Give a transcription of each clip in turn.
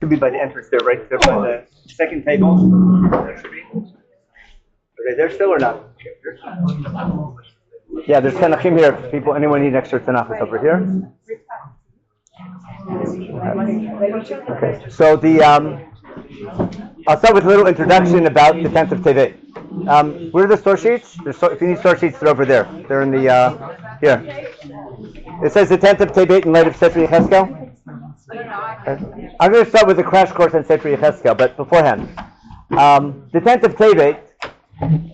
Should be by the entrance there, right? There by the second table. There should be. Are they there still or not? Yeah, there's Tanachim here. People, anyone need extra Tanakh is over here. Okay. So I'll start with a little introduction about the 10th of Tevet. Where are the store sheets? If you need store sheets, they're over there. They're in the here. It says the 10th of Tevet in light of Sefer Yechezkel. I'm going to start with a crash course on Sefer Yechezkel, but beforehand, the 10th of Tevet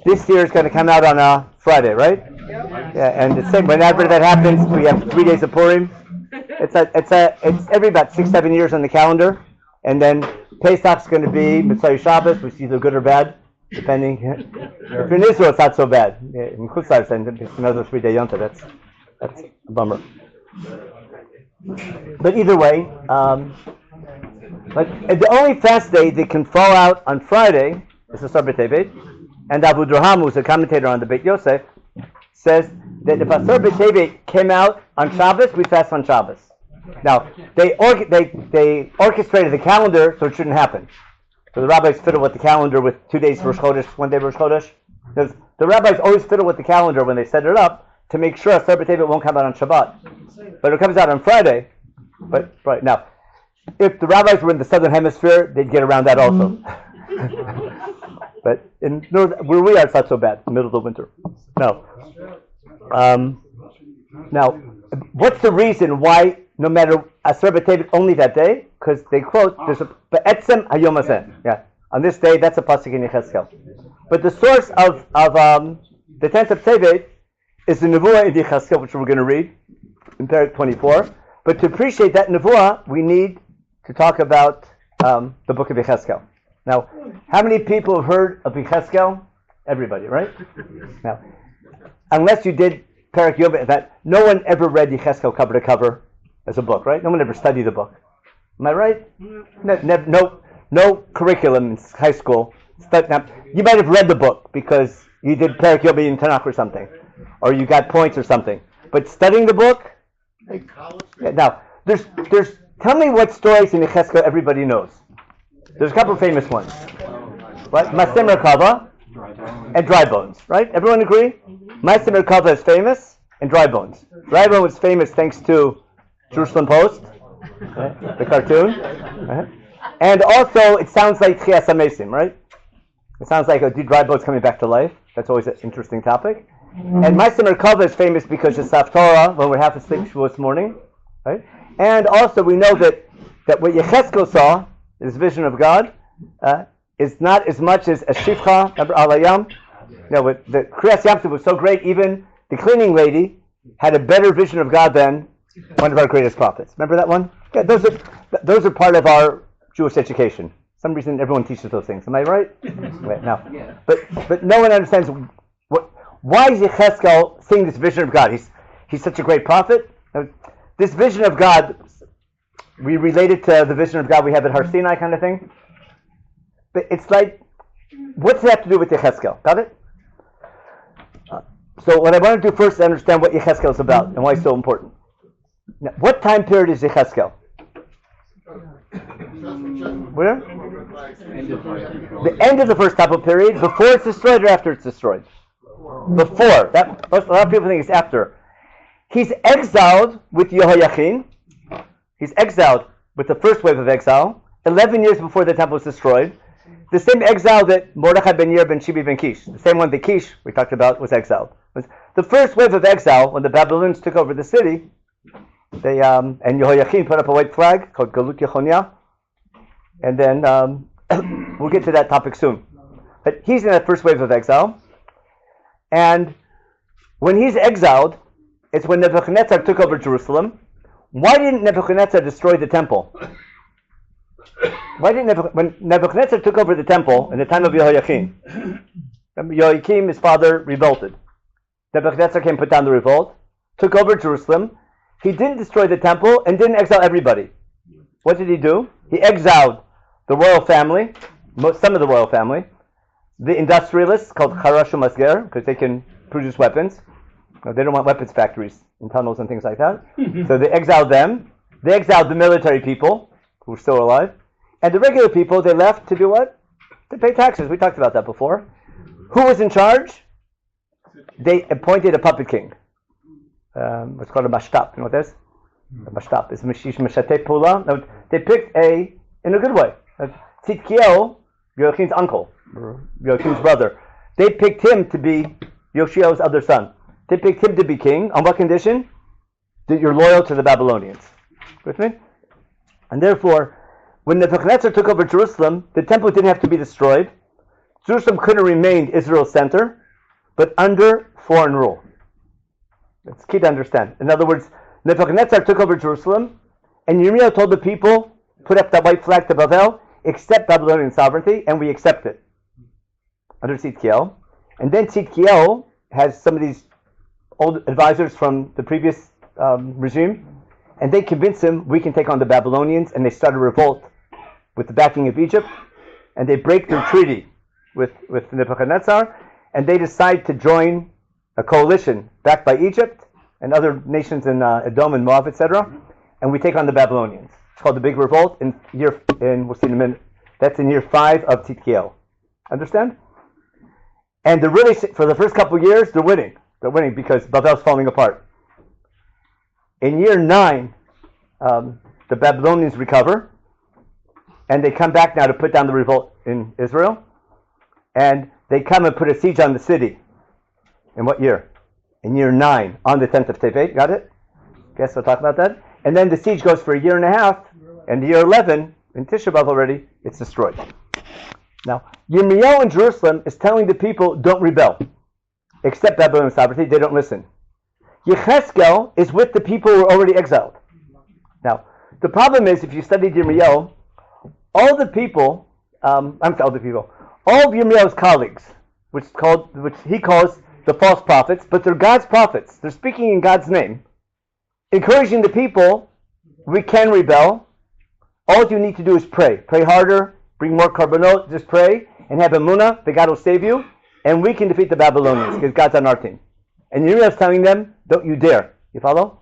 this year is going to come out on a Friday, right? Yeah, and the same. Whenever that happens, we have 3 days of Purim. It's every about 6-7 years on the calendar, and then Pesach's going to be Mitzvah Shabbos, which is either good or bad, depending. If you're in Israel, it's not so bad. In Chutzlar, it's another 3-day Yom Tov. That's a bummer. But either way, but the only fast day that can fall out on Friday is the Asar B'Tevet, and Abu Durham, who's a commentator on the Beit Yosef, says that if Asar B'Tevet came out on Shabbos, we fast on Shabbos. Now, they orchestrated the calendar so it shouldn't happen. So the rabbis fiddle with the calendar with 2 days Rosh Chodesh, 1 day Rosh Chodesh. Because the rabbis always fiddle with the calendar when they set it up to make sure Asar B'Tevet won't come out on Shabbat. But it comes out on Friday. But right now, if the rabbis were in the southern hemisphere, they'd get around that also. But in where we are, it's not so bad. In the middle of the winter. No. Now, what's the reason why no matter Asar B'Tevet only that day? Because they quote, there's a Be'etzem Hayom Hazeh. Yeah, on this day, that's a pasuk in Yechezkel. But the source of the 10th of Tevet is the Nevuah in Yechezkel, which we're going to read in Perek 24. But to appreciate that Nevuah, we need to talk about the book of Yechezkel. Now, how many people have heard of Yechezkel? Everybody, right? Now, unless you did Perek Yom, that no one ever read Yechezkel cover to cover as a book, right? No one ever studied the book. Am I right? No curriculum in high school. Now, you might have read the book because you did Perek Yom in Tanakh or something, or you got points or something. But studying the book, now there's. Tell me what stories in Yechezkel everybody knows. There's a couple of famous ones. Right? Maaseh Merkava and Dry Bones. Right? Everyone agree? Maaseh Merkava is famous, and Dry Bones. Dry Bones is famous thanks to Jerusalem Post, the cartoon. And also, it sounds like Tchias HaMesim, right? It sounds like Dry Bones coming back to life. That's always an interesting topic. And Maaseh Merkava is famous because it's Haftorah when we're half asleep this morning. Right? And also, we know that what Yechezkel saw, his vision of God, is not as much as Shifcha, remember Alayam? The Kriyas Yam Tov was so great, even the cleaning lady had a better vision of God than one of our greatest prophets. Remember that one? Yeah, those are part of our Jewish education. For some reason, everyone teaches those things. Am I right? Right now, but no one understands why is Yechezkel seeing this vision of God. He's such a great prophet. This vision of God, we relate it to the vision of God we have at Har Sinai kind of thing. But it's like, what's it have to do with Yechezkel? Got it? So what I want to do first is understand what Yechezkel is about and why it's so important. Now, what time period is Yechezkel? Where? The end of the first Temple period, before it's destroyed or after it's destroyed? Before. A lot of people think it's after. He's exiled with Yehoiachin. He's exiled with the first wave of exile, 11 years before the temple was destroyed. The same exile that Mordechai ben Yair ben Shibi ben Kish, the same one that Kish, we talked about, was exiled. The first wave of exile, when the Babylonians took over the city, they and Yehoiachin put up a white flag called Galut Yechonia. And then we'll get to that topic soon. But he's in that first wave of exile. And when he's exiled, it's when Nebuchadnezzar took over Jerusalem. Why didn't Nebuchadnezzar destroy the temple? When Nebuchadnezzar took over the temple in the time of Yehoiachin, Yehoiakim, his father, revolted. Nebuchadnezzar came, put down the revolt, took over Jerusalem. He didn't destroy the temple and didn't exile everybody. What did he do? He exiled the royal family, some of the royal family, the industrialists called Charash Masger, because they can produce weapons. They don't want weapons factories in tunnels and things like that. So they exiled them. They exiled the military people who were still alive. And the regular people, they left to do what? To pay taxes. We talked about that before. Who was in charge? They appointed a puppet king. What's called a mashtap. You know what that is? A mashtap is Mashish Mashatei Pula. They picked in a good way. Tzidkiel, Yochim's uncle, Yochim's brother. They picked him to be Yoshia's other son. They picked him to be king. On what condition? That you're loyal to the Babylonians. With me? And therefore, when Nebuchadnezzar took over Jerusalem, the temple didn't have to be destroyed. Jerusalem couldn't remain Israel's center, but under foreign rule. That's key to understand. In other words, Nebuchadnezzar took over Jerusalem, and Yirmiyahu told the people, put up that white flag to Bavel, accept Babylonian sovereignty, and we accept it. Under Tzidkiel. And then Tzidkiel has some of these old advisors from the previous regime, and they convince him we can take on the Babylonians, and they start a revolt with the backing of Egypt, and they break their treaty with Nebuchadnezzar, and they decide to join a coalition backed by Egypt and other nations in Edom and Moab, etc., and we take on the Babylonians. It's called the Big Revolt we'll see in a minute. That's in year 5 of Tzidkiel. Understand? And they're really, for the first couple of years, they're winning. They're winning because Bavel's falling apart. In year 9, the Babylonians recover, and they come back now to put down the revolt in Israel, and they come and put a siege on the city. In what year? In year 9, on the 10th of Tevet. Got it? Guess we'll talk about that. And then the siege goes for a year and a half, and year 11, in Tisha B'Av already, it's destroyed. Now, Yirmiyahu in Jerusalem is telling the people, don't rebel. Accept Babylonian sovereignty, they don't listen. Yechezkel is with the people who are already exiled. Now, the problem is, if you studied Yirmiyahu, all of Yirmiyahu's colleagues, which he calls the false prophets, but they're God's prophets. They're speaking in God's name, encouraging the people, we can rebel. All you need to do is pray. Pray harder, bring more korbanot, just pray, and have emunah that God will save you, and we can defeat the Babylonians, because God's on our team. And Yirmiyahu's telling them, don't you dare. You follow?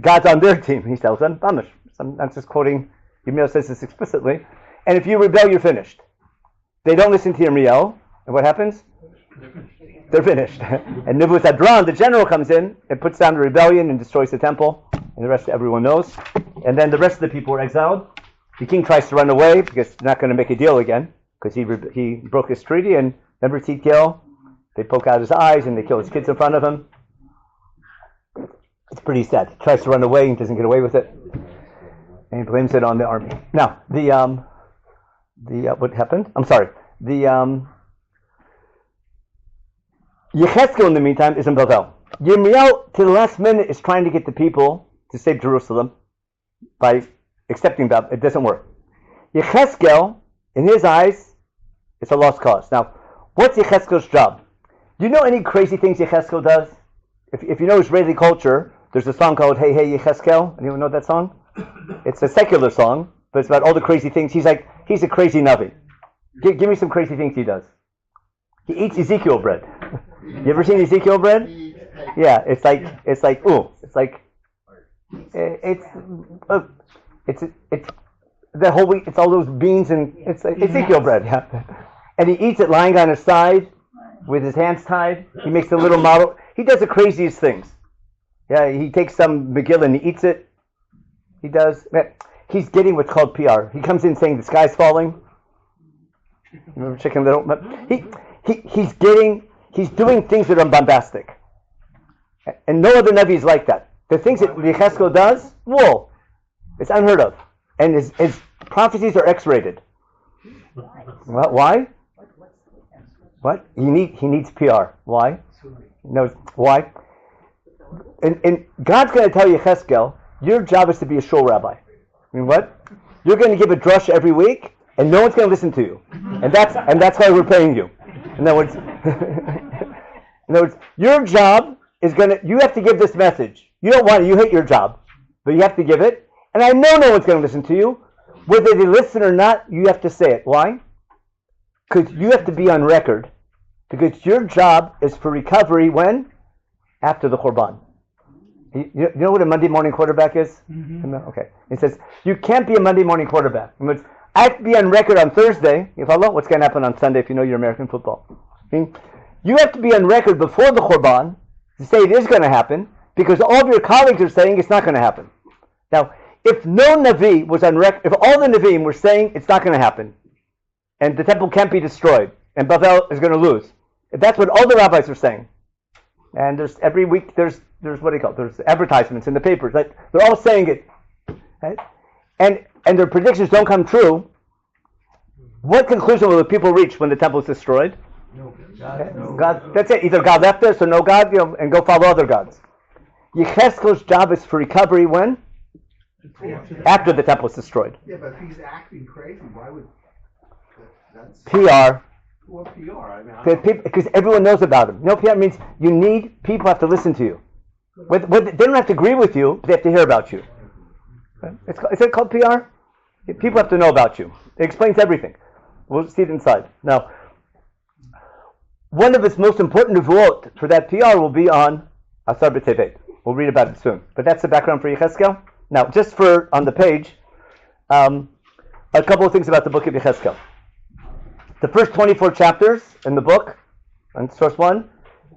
God's on their team, he tells them. I'm just quoting, Yirmiyahu says this explicitly. And if you rebel, you're finished. They don't listen to Yirmiyahu, and what happens? They're finished. And Nebuchadnezzar, the general, comes in and puts down the rebellion and destroys the temple, and the rest everyone knows. And then the rest of the people are exiled. The king tries to run away because they're not going to make a deal again, because he broke his treaty. And remember Tzidkiel? They poke out his eyes and they kill his kids in front of him. It's pretty sad. He tries to run away and doesn't get away with it, and he blames it on the army. Now, what happened? I'm sorry. Yechezkel, in the meantime, is in Bavel. Yirmiyahu, to the last minute, is trying to get the people to save Jerusalem by accepting Babel. It doesn't work. Yechezkel, in his eyes, it's a lost cause. Now, what's Yechezkel's job? Do you know any crazy things Yechezkel does? If you know Israeli culture, there's a song called Hey Hey Yechezkel. Anyone know that song? It's a secular song, but it's about all the crazy things. He's a crazy Navi. Give me some crazy things he does. He eats Ezekiel bread. You ever seen Ezekiel bread? Yeah, it's the whole week. It's all those beans and it's like Ezekiel bread. Yeah, and he eats it lying on his side with his hands tied. He makes a little model. He does the craziest things. Yeah, he takes some Megillah and he eats it. He does. He's getting what's called PR. He comes in saying the sky's falling. Remember Chicken Little? He's doing things that are bombastic. And no other Navi is like that. The things that Yechezkel does, whoa, it's unheard of. And his prophecies are X-rated. Why? What? He needs PR. Why? No. Why? And God's going to tell Yechezkel, your job is to be a shul rabbi. I mean, what? You're going to give a drush every week, and no one's going to listen to you. And that's why we're paying you. In other words, your job is you have to give this message. You don't want it, you hate your job, but you have to give it. And I know no one's going to listen to you. Whether they listen or not, you have to say it. Why? Because you have to be on record. Because your job is for recovery when? After the Korban. You know what a Monday morning quarterback is? Mm-hmm. Okay. It says, you can't be a Monday morning quarterback. I have to be on record on Thursday. You follow? What's going to happen on Sunday if you know your American football? You have to be on record before the Korban to say it is going to happen because all of your colleagues are saying it's not going to happen. Now, if no Navi was on record, if all the Navim were saying it's not going to happen, and the temple can't be destroyed, and Bavel is going to lose, if that's what all the rabbis are saying, and there's every week there's what do you call it? There's advertisements in the papers, right? They're all saying it, right? And their predictions don't come true. What conclusion will the people reach when the temple is destroyed? No God. That's it. Either God left us or no God, and go follow other gods. Yechezkel's job is for recovery when? After the temple is destroyed. Yeah, but if he's acting crazy, why would that's PR. What PR? I mean, Because everyone knows about him. PR means people have to listen to you. They don't have to agree with you, but they have to hear about you. Is it called PR? People have to know about you. It explains everything. We'll see it inside. Now, one of its most important nevuot for that PR will be on Asar B'Tevet. We'll read about it soon. But that's the background for Yechezkel. Now, just on the page, a couple of things about the book of Yechezkel. The first 24 chapters in the book, on source 1,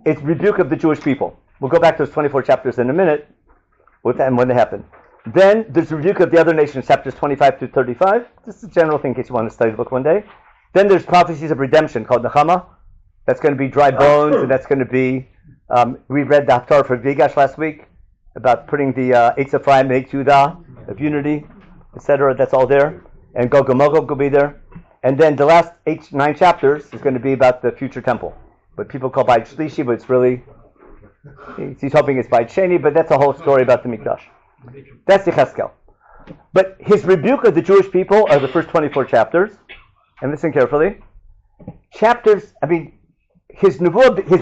it's rebuke of the Jewish people. We'll go back to those 24 chapters in a minute, and when they happen. Then there's rebuke of the other nations, chapters 25 to 35. This is a general thing in case you want to study the book one day. Then there's prophecies of redemption called Nechama. That's going to be dry bones, and that's going to be, we read the Haftarah for Vigash last week, about putting the Eitz Ephraim and Eitz Yehudah of unity, etc. That's all there. And Gog and Magog will be there. And then the last 9 chapters is going to be about the future temple. What people call Beit Shlishi, but it's really, he's hoping it's Beit Sheni, but that's a whole story about the Mikdash. That's Yechezkel. But his rebuke of the Jewish people are the first 24 chapters. And listen carefully. His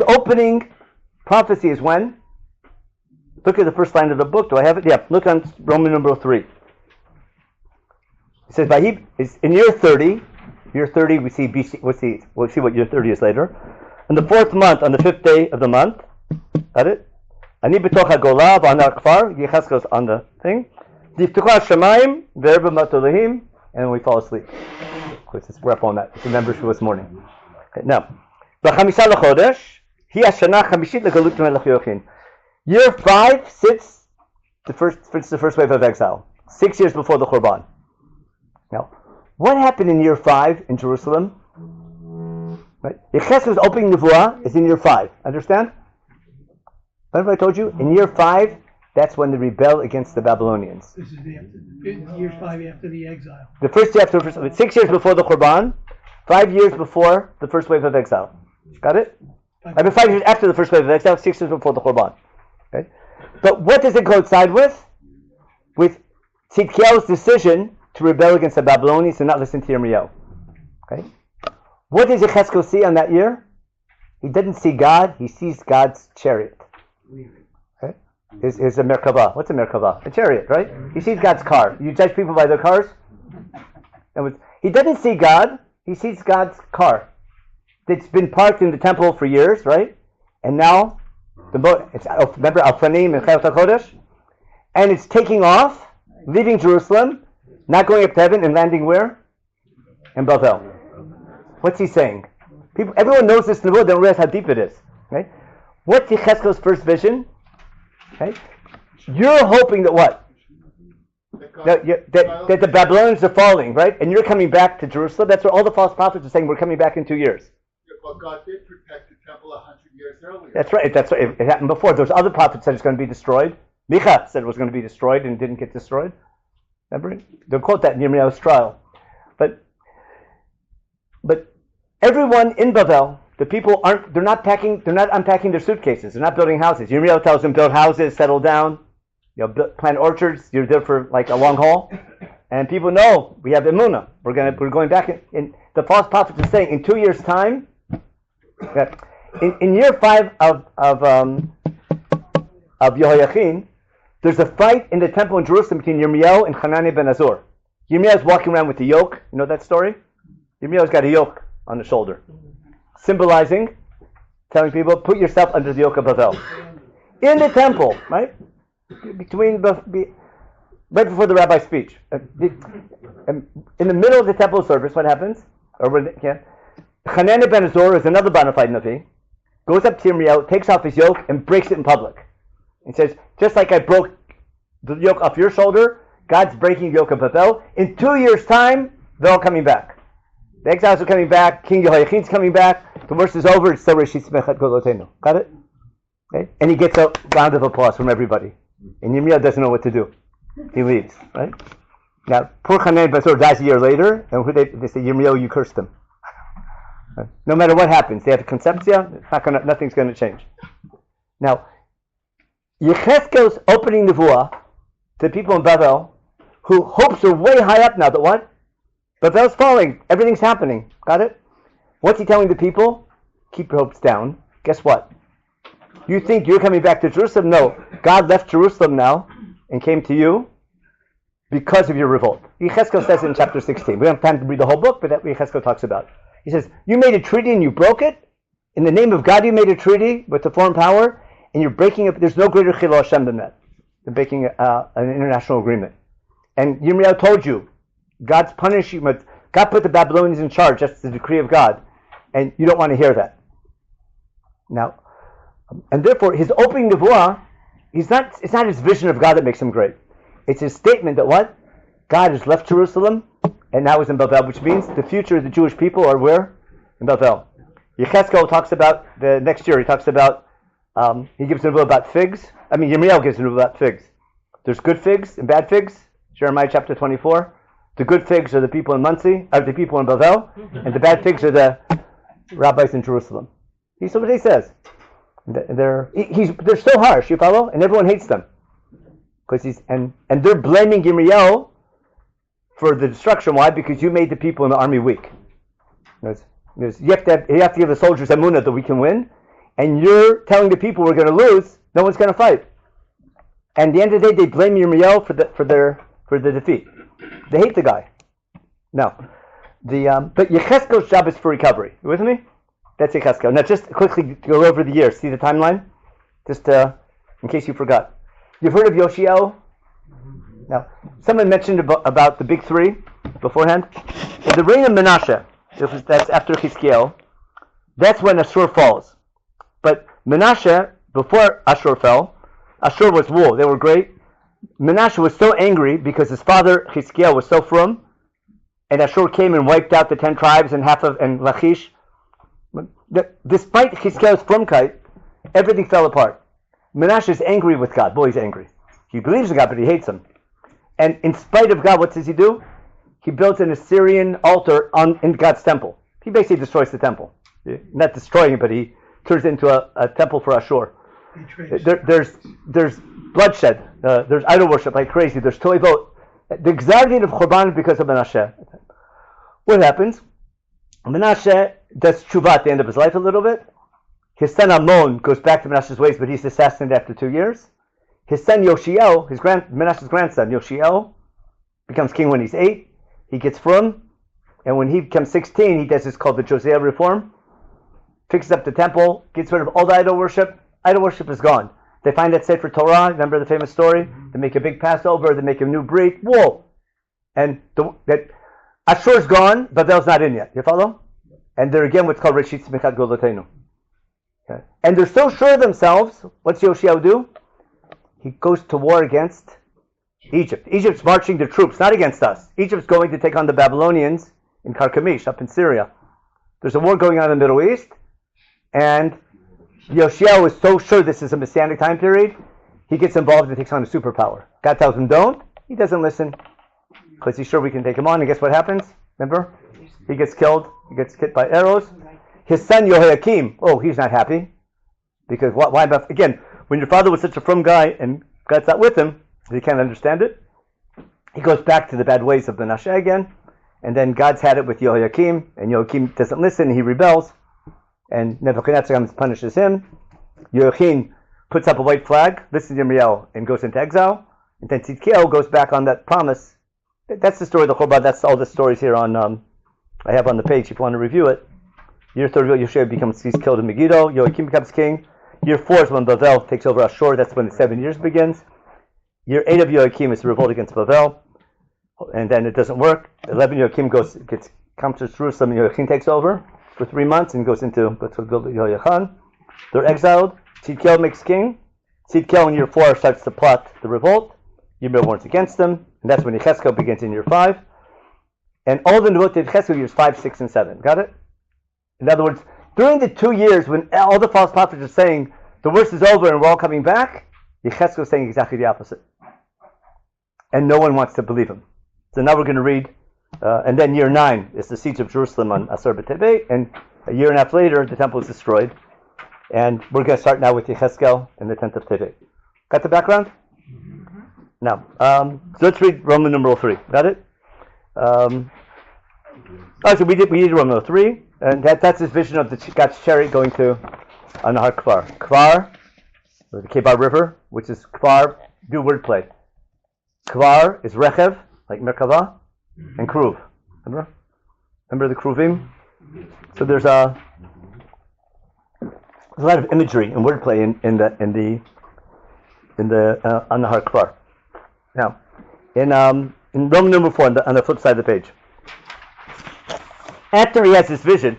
opening prophecy is when? Look at the first line of the book. Do I have it? Yeah, look on Roman numeral 3. It says, it's in year 30, we see BC, we'll see what year 30 is later. In the 4th month, on the 5th day of the month, got it? Ani b'toch hagolah v'anar kfar, Yechezkel's on the thing. Diftucha shamayim v'erba matolahim, and we fall asleep. Of course, we're up on that. It's a members for this morning. Okay, now, v'chamisha l'chodesh, hi hashana chamishit legalut melech Yoachin. Year 5 sits the first wave of exile, 6 years before the Korban. Now, what happened in year 5 in Jerusalem? Right? Yechezkel's opening nevuah is in year 5. Understand? Remember I told you? In year 5, that's when they rebel against the Babylonians. This is year 5 after the exile. The first year after 6 years before the Korban, 5 years before the first wave of exile. Got it? 5 years after the first wave of exile, 6 years before the Korban. Okay? But what does it coincide with? With Tzidkiyahu's decision to rebel against the Babylonians and not listen to Yirmiyahu. Okay? What does Yechezkel see on that year? He doesn't see God, he sees God's chariot. Okay? Here's a Merkava. What's a Merkava? A chariot, right? He sees God's car. You judge people by their cars? He doesn't see God, he sees God's car. It's been parked in the temple for years, right? And now, remember Alfanim and Chayot HaKodesh? And it's taking off, leaving Jerusalem, not going up to heaven and landing where? In Bavel. What's he saying? Everyone knows this nevuah, they don't realize how deep it is. Right? What's Yechezkel's first vision? Okay? You're hoping that what? That the Babylonians are falling, right? And you're coming back to Jerusalem. That's what all the false prophets are saying. We're coming back in 2 years. Well, God did protect the temple 100 years earlier. That's right. It happened before. There's other prophets said it's going to be destroyed. Micha said it was going to be destroyed and didn't get destroyed. Remember? They'll quote that in Yirmiyahu's trial. But everyone in Bavel, the people they're not unpacking their suitcases. They're not building houses. Yirmiyahu tells them build houses, settle down, plant orchards. You're there for like a long haul. And people know we have Emunah. We're going back in the false prophets are saying in 2 years' time. In year 5 of Yehoiachin, there's a fight in the temple in Jerusalem between Yirmiyahu and Hanani ben Azor. Yirmiyahu's walking around with the yoke. You know that story? Yirmiyahu's got a yoke on the shoulder, symbolizing, telling people, put yourself under the yoke of Bavel. In the temple, right? right before the rabbi's speech. In the middle of the temple service, what happens? Hanani ben Azor is another bona fide Navi, goes up to Yirmiyahu, takes off his yoke, and breaks it in public. He says, just like I broke the yoke off your shoulder, God's breaking the yoke of Babel. In 2 years' time, they're all coming back. The exiles are coming back, King Yehoiachin's coming back, the verse is over, it's so Reshit Smechat Golotenu. Got it? Okay? And he gets a round of applause from everybody. And Yirmiyahu doesn't know what to do. He leaves, right? Now, poor Hanani ben Azor dies a year later, and they say, Yirmiyahu, you cursed him. No matter what happens, they have a conceptia, nothing's going to change. Now, Yechezkel's opening nevuah to people in Babel, who hopes are way high up now, that what? Babel's falling, everything's happening. Got it? What's he telling the people? Keep your hopes down. Guess what? You think you're coming back to Jerusalem? No. God left Jerusalem now and came to you because of your revolt. Yechezkel says it in chapter 16. We don't have time to read the whole book, but that Yechezkel talks about. He says, you made a treaty and you broke it. In the name of God, you made a treaty with the foreign power, and you're breaking it. There's no greater chilul Hashem than that, than breaking an international agreement. And Yirmiyahu told you, God's punishing you. God put the Babylonians in charge. That's the decree of God. And you don't want to hear that. Now, and therefore, his opening nevuah, it's not his vision of God that makes him great. It's his statement that what? God has left Jerusalem, and now is in Babel, which means the future of the Jewish people are where? In Babel. Yechezkel talks about, the next year, he talks about, he gives a nevuah about figs. Yirmiyahu gives a nevuah about figs. There's good figs and bad figs. Jeremiah chapter 24. The good figs are the people in Muncie, are the people in Babel, and the bad figs are the rabbis in Jerusalem. So what he says. They're so harsh, you follow? And everyone hates them. And they're blaming Yirmiyahu for the destruction. Why? Because you made the people in the army weak. You have to give the soldiers emunah that we can win, and you're telling the people we're going to lose. No one's going to fight. And at the end of the day, they blame Yirmiyahu for the defeat. They hate the guy. Now, but Yechezkel's job is for recovery. You with me? That's Yechezkel. Now, just quickly go over the years. See the timeline, just in case you forgot. You've heard of Yoshiel? Now, someone mentioned about the big three beforehand. In the reign of Menashe, that's after Yechezkel, that's when Ashur falls. But Menashe, before Ashur fell, Ashur was wool. They were great. Menashe was so angry because his father Yechezkel was so frum, and Ashur came and wiped out the 10 tribes and Lachish. Despite Yechezkel's frumkeit, everything fell apart. Menashe is angry with God. Boy, he's angry. He believes in God, but he hates him. And in spite of God, what does he do? He builds an Assyrian altar in God's temple. He basically destroys the temple. Not destroying it, but he turns it into a temple for Ashur. There's bloodshed. There's idol worship like crazy. There's toivot. The exaggeration of Churban is because of Menashe. What happens? Menashe does tshuva at the end of his life a little bit. His son Amon goes back to Menashe's ways, but he's assassinated after 2 years. His son Yoshiel, Menashe's grandson Yoshiel, becomes king when he's 8. He gets frum, and when he becomes 16, he does this called the Josiah reform. Fixes up the temple, gets rid of all the idol worship. Idol worship is gone. They find that Sefer Torah. Remember the famous story? They make a big Passover. They make a new brit. Whoa! And that Ashur's gone, but Babel's not in yet. You follow? And they're again what's called Reshit Smechat Golotenu. Okay. And they're so sure of themselves. What's Yoshiel do? He goes to war against Egypt. Egypt's marching their troops, not against us. Egypt's going to take on the Babylonians in Karkemish, up in Syria. There's a war going on in the Middle East, and Yoshiel is so sure this is a messianic time period, he gets involved and takes on a superpower. God tells him don't. He doesn't listen because he's sure we can take him on. And guess what happens? Remember? He gets killed. He gets hit by arrows. His son Yehoiakim, he's not happy. Because why? Again, when your father was such a frum guy and God's not with him, he can't understand it. He goes back to the bad ways of Menashe again. And then God's had it with Yehoiakim, and Yehoiakim doesn't listen, he rebels. And Nebuchadnezzar comes and punishes him. Yehoiakim puts up a white flag, listens to Yirmiyahu, and goes into exile. And then Tzidkiyahu goes back on that promise. That's the story of the Churban. That's all the stories here on. I have on the page if you want to review it. Year 3, he's killed in Megiddo. Yehoiakim becomes king. Year 4 is when Babel takes over Ashur. That's when the 7 years begins. Year 8 of Yoakim is the revolt against Bavel, and then it doesn't work. 11 Yoakim comes to Jerusalem, and Yoakim takes over for 3 months and goes to Yoyachan. They're exiled. Tzidkiel makes king. Tzidkiel in year 4 starts to plot the revolt. Yirmiyah warns against them, and that's when Yechezkel begins in year 5. And all the Nebuot of Yechezkel years 5, 6, and 7. Got it? In other words, during the 2 years when all the false prophets are saying the worst is over and we're all coming back, Yechezkel is saying exactly the opposite. And no one wants to believe him. So now we're going to read, and then year 9 is the siege of Jerusalem on Asar B'Tevet, and a year and a half later the temple is destroyed. And we're going to start now with Yechezkel and the 10th of Tevet. Got the background? Now, so let's read Roman numeral 3. Got it? So we did Roman numeral 3, and that's his vision of the God's chariot going to Nahar Kvar. Kvar, or the Kebar River, which is Kvar, do wordplay. Kvar is Rechev, like Merkava, and Kruv. Remember the Kruvim? So there's a lot of imagery and wordplay in the Nahar Kvar. Now, in Roman number 4, on the flip side of the page, after he has this vision,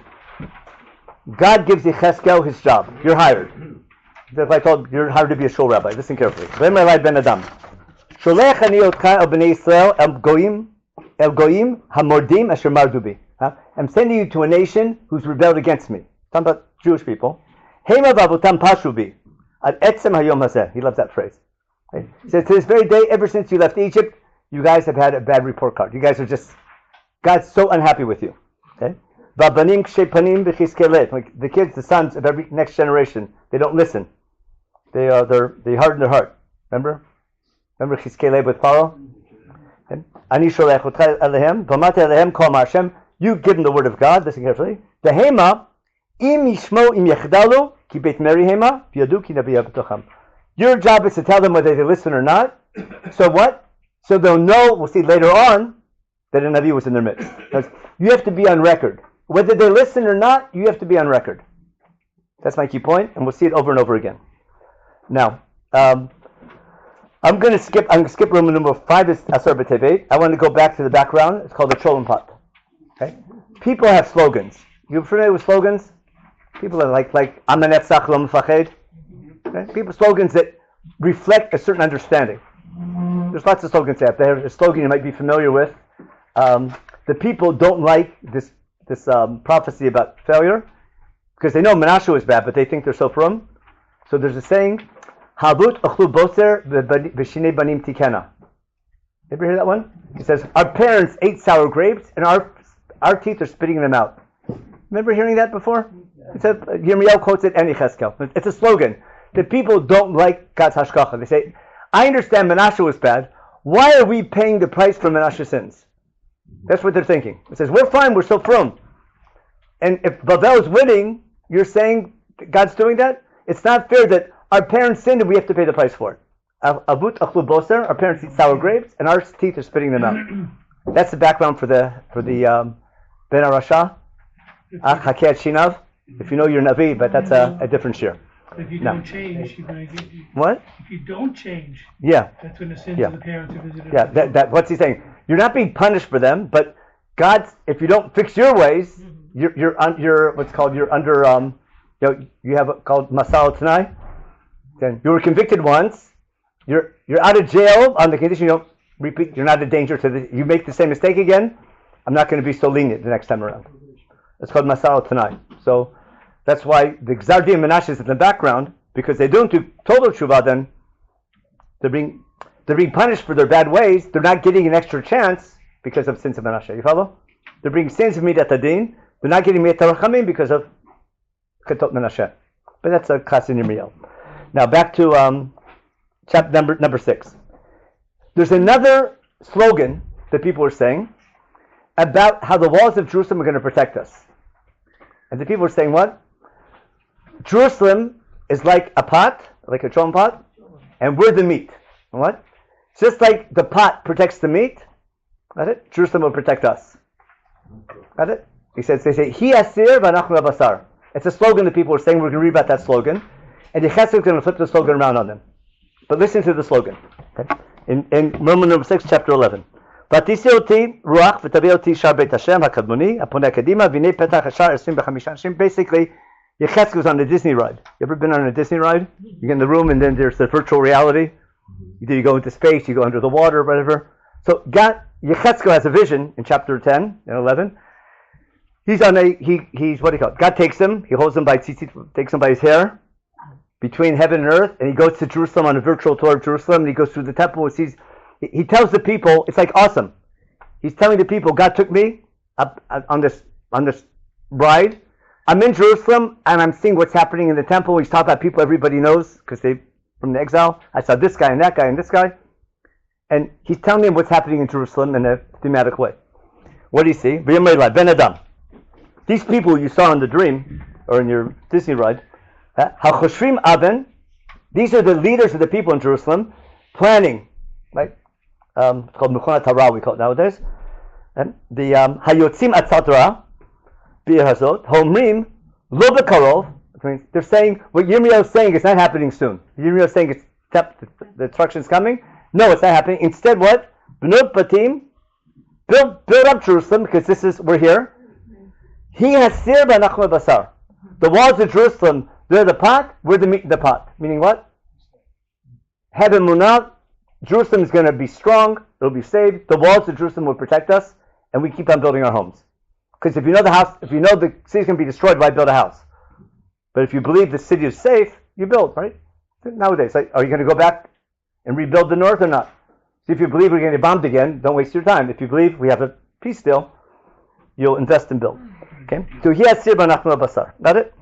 God gives Yechezkel his job. You're hired. If I told you're hired to be a shul rabbi, listen carefully. Ben Adam. Sholech ani otcha el bnei Yisrael el goyim hamordim asher mardu bi. I'm sending you to a nation who's rebelled against me. Talking about Jewish people. Hema v'avotam pashu bi ad etzem hayom hazeh. He loves that phrase. He says, to this very day, ever since you left Egypt, you guys have had a bad report card. You guys are God's so unhappy with you. Okay? Like the kids, the sons of every next generation, they don't listen. They harden their heart. Remember Yechezkel with Pharaoh? Ani sholech otcha elehem, v'amati elehem kol ma Hashem. You give them the word of God. Listen carefully. Dehema im yishmo im yechdalu ki beit meri hema v'yadu ki nabiya b'tocham. Your job is to tell them whether they listen or not. So what? So they'll know, we'll see later on, that a Navi was in their midst. Because you have to be on record. Whether they listen or not, you have to be on record. That's my key point, and we'll see it over and over again. Now, I'm going to skip Roman number 5, is Asar B'Tevet. I want to go back to the background. It's called the Cholim Pot. Okay? People have slogans. You familiar with slogans? People are like Amanetzach Lo Mefached. Okay? People slogans that reflect a certain understanding. There's lots of slogans out there. A slogan you might be familiar with. The people don't like this prophecy about failure because they know Menashe was bad, but they think they're so from. So there's a saying, "Habut achlu boser v'shinei banim tikena." Ever hear that one? It says, "Our parents ate sour grapes, and our teeth are spitting them out." Remember hearing that before? It says, Yirmiyahu quotes it and Yechezkel. It's a slogan. The people don't like God's hashgacha. They say, I understand Menashe was bad. Why are we paying the price for Menashe's sins? That's what they're thinking. It says, we're fine, we're so from. And if Bavel is winning, you're saying God's doing that? It's not fair that our parents sinned and we have to pay the price for it. Avut achlu boser, our parents eat sour grapes, and our teeth are spitting them out. That's the background for the Ben Arasha, Hakeat Shinav. If you know your Navi, but that's a different shir. If you don't change, you're going to get... What? If you don't change, that's when the sins of the parents are visited. Yeah, that what's he saying? You're not being punished for them, but God's, if you don't fix your ways, you're under, you have called Masal Tanai. Then you were convicted once, you're out of jail on the condition you don't repeat, you're not a danger to you make the same mistake again, I'm not going to be so lenient the next time around. It's called Masal Tanai. So that's why the Gzar Din Menashe is in the background, because they don't do total tshuva, then they're being punished for their bad ways. They're not getting an extra chance because of sins of Menashe. You follow? They're being sins of Midat Adin. They're not getting Midat Rachamim because of Chetot Menashe. But that's a class in Yirmiyahu. Now back to chapter number 6. There's another slogan that people are saying about how the walls of Jerusalem are going to protect us. And the people are saying what? Jerusalem is like a pot, like a chom pot, and we're the meat. What? Just like the pot protects the meat, got it? Jerusalem will protect us. Got it? They say, Hi asir v'anachnu basar. It's a slogan that people are saying. We're going to read about that slogan. And Yechezkel is going to flip the slogan around on them. But listen to the slogan. Okay? In Roman number 6, chapter 11. ותישא אותי רוח ותביא אותי שער בית השם הקדמוני הפונה קדימה והנה פתח השער 25 אנשים. Basically, Yechezkel was on a Disney ride. You ever been on a Disney ride? You get in the room and then there's the virtual reality. Either you go into space, you go under the water, or whatever. So Yechezkel has a vision in chapter 10 and 11. He's what do you call it? God takes him, he holds him by takes him by his hair between heaven and earth, and he goes to Jerusalem on a virtual tour of Jerusalem, and he goes through the temple and sees. He tells the people, it's like awesome. He's telling the people, God took me up on this ride. I'm in Jerusalem and I'm seeing what's happening in the temple. He's talking about people everybody knows because they from the exile. I saw this guy and that guy and this guy. And he's telling them what's happening in Jerusalem in a thematic way. What do you see? Ben Adam. These people you saw in the dream or in your Disney ride, HaChoshrim Aben, these are the leaders of the people in Jerusalem, planning, right? It's called Mechonat Torah, we call it nowadays. And the Hayotzim Atzadra, B'Hazot, Homrim, Lo B'Karov. They're saying what Yirmiyahu is saying is not happening soon. Yirmiyahu is saying the destruction is coming. No, it's not happening. Instead, what? B'not Batim, build up Jerusalem because we're here. He has Sir B'Nachma Basar. The walls of Jerusalem, they're the pot. We're the meat in the pot. Meaning what? Heaven Munah. Jerusalem is going to be strong. It'll be saved. The walls of Jerusalem will protect us, and we keep on building our homes. Because if you know the city's going to be destroyed, why build a house? But if you believe the city is safe, you build, right? Nowadays, are you going to go back and rebuild the north or not? So if you believe we're going to get bombed again, don't waste your time. If you believe we have a peace deal, you'll invest and build. Okay? So he has sir b'nachnu basar. Got it?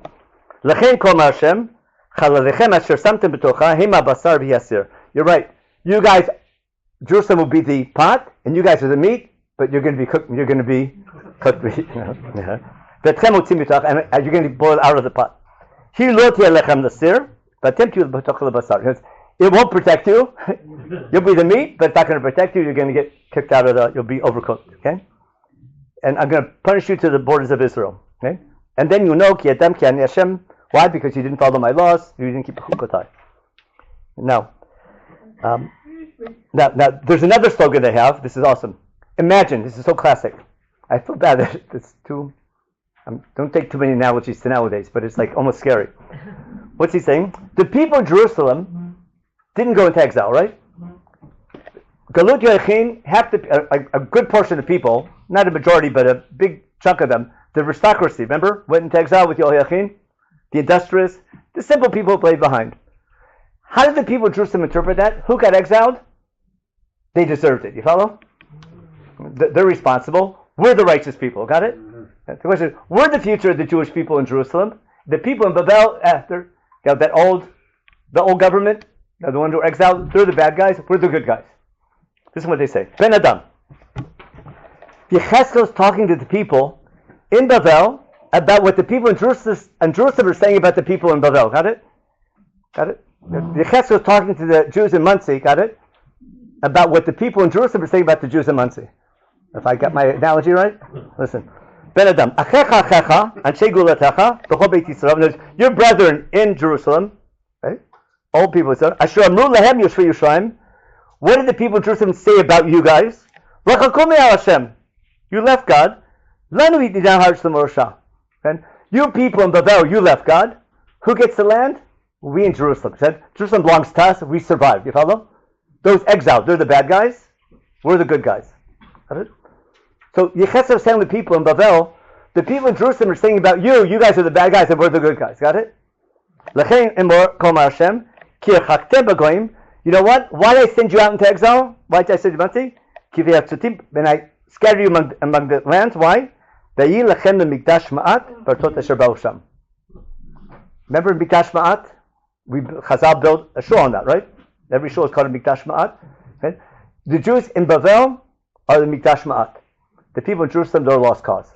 L'chein kol mar Hashem, chaladechem asher samtem b'tocha, hema basar v'yasir. You're right. You guys, Jerusalem will be the pot, and you guys are the meat, but you're going to be cooked. You're going to be cooked meat. And you're going to be boiled out of the pot. It won't protect you. You'll be the meat, but it's not going to protect you. You're going to get kicked out of you'll be overcooked. Okay? And I'm going to punish you to the borders of Israel. Okay? And then you know, why? Because you didn't follow my laws. You didn't keep chukotai. Now, there's another slogan they have. This is awesome. Imagine, this is so classic. I feel bad that it's too. Don't take too many analogies to nowadays, but it's like almost scary. What's he saying? The people of Jerusalem didn't go into exile, right? Galut Yoachin, a good portion of people, not a majority, but a big chunk of them, the aristocracy, remember, went into exile with Yoachin, the industrious, the simple people played behind. How did the people of Jerusalem interpret that? Who got exiled? They deserved it. You follow? They're responsible. We're the righteous people. Got it? The question is, we're the future of the Jewish people in Jerusalem. The people in Babel, after the old government, the one who were exiled, they're the bad guys. We're the good guys. This is what they say. Ben Adam. Yechezkel is talking to the people in Babel about what the people in Jerusalem are saying about the people in Babel. Got it? Got it? Yechezkel is talking to the Jews in Muncie. Got it? About what the people in Jerusalem are saying about the Jews in Muncie. If I got my analogy right? Listen. Ben Adam, Anshe Gulatecha, B'chol Beit Yisrael. Your brethren in Jerusalem, right? All people said, Asher Amru Lahem Yoshvei Yerushalayim. What did the people of Jerusalem say about you guys? Rachakum me'al Hashem. You left God. Lanu Yididam Ha'aretz L'Morasha. You people in Babel, you left God. Who gets the land? We in Jerusalem. Said Jerusalem belongs to us. We survived. You follow? Those exiled, they're the bad guys. We're the good guys. Got it? So Yechezkel is saying to the people in Babel, the people in Jerusalem are saying about you, you guys are the bad guys and we're the good guys. Got it? You know what? Why did I send you out into exile? Why did I send you out? When I scattered you among the lands. Why? Remember in Mikdash Ma'at? Chazal built a shul on that, right? Every shul is called a Mikdash Ma'at. Okay? The Jews in Babel are the Mikdash Ma'at. The people in Jerusalem, they're a lost cause.